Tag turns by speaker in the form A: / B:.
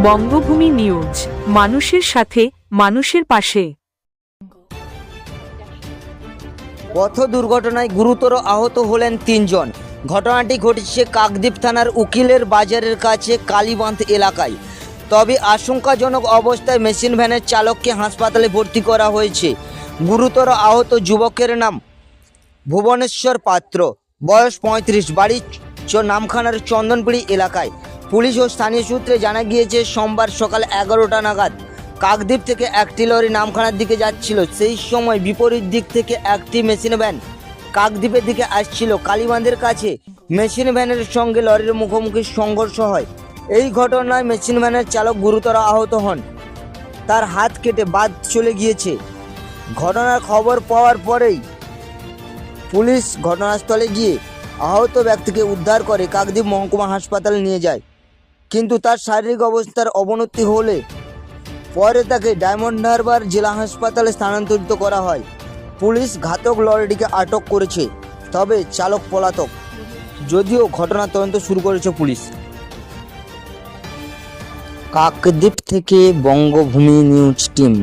A: বঙ্গভূমি news, মানুষের সাথে, মানুষের পাশে।
B: পথ দুর্ঘটনায় গুরুতর আহত হলেন ৩ জন। ঘটনাটি ঘটেছে কাকদ্বীপ থানার উকিলের বাজারের কাছে কালীবাঁধ এলাকায়। তবে আশঙ্কাজনক অবস্থায় মেশিন ভ্যানের চালককে হাসপাতালে ভর্তি করা হয়েছে। গুরুতর আহত যুবকের নাম ভুবনেশ্বর পাত্র, বয়স ৩৫, বাড়ি নামখানার চন্দনপিড়ি এলাকায়। পুলিশ ও স্থানীয় সূত্রে জানা গিয়েছে, সোমবার সকাল ১১টা নাগাদ কাকদ্বীপ থেকে একটি লরি নামখানার দিকে যাচ্ছিল। সেই সময় বিপরীত দিক থেকে একটি মেশিন ভ্যান কাকদ্বীপের দিকে আসছিল। কালীবাঁধের কাছে মেশিন ভ্যানের সঙ্গে লরির মুখোমুখি সংঘর্ষ হয়। এই ঘটনায় মেশিন ভ্যানের চালক গুরুতর আহত হন, তার হাত কেটে বাদ চলে গিয়েছে। ঘটনার খবর পাওয়ার পরেই পুলিশ ঘটনাস্থলে গিয়ে আহত ব্যক্তিকে উদ্ধার করে কাকদ্বীপ মহকুমা হাসপাতালে নিয়ে যায়, কিন্তু তার শারীরিক অবস্থার অবনতি হলে পরে তাকে ডায়মন্ড হারবার জেলা হাসপাতালে স্থানান্তরিত করা হয়। পুলিশ ঘাতক লরিটিকে আটক করেছে, তবে চালক পলাতক। যদিও ঘটনার তদন্ত শুরু করেছে পুলিশ। কাকদ্বীপ থেকে বঙ্গভূমি নিউজ টিম।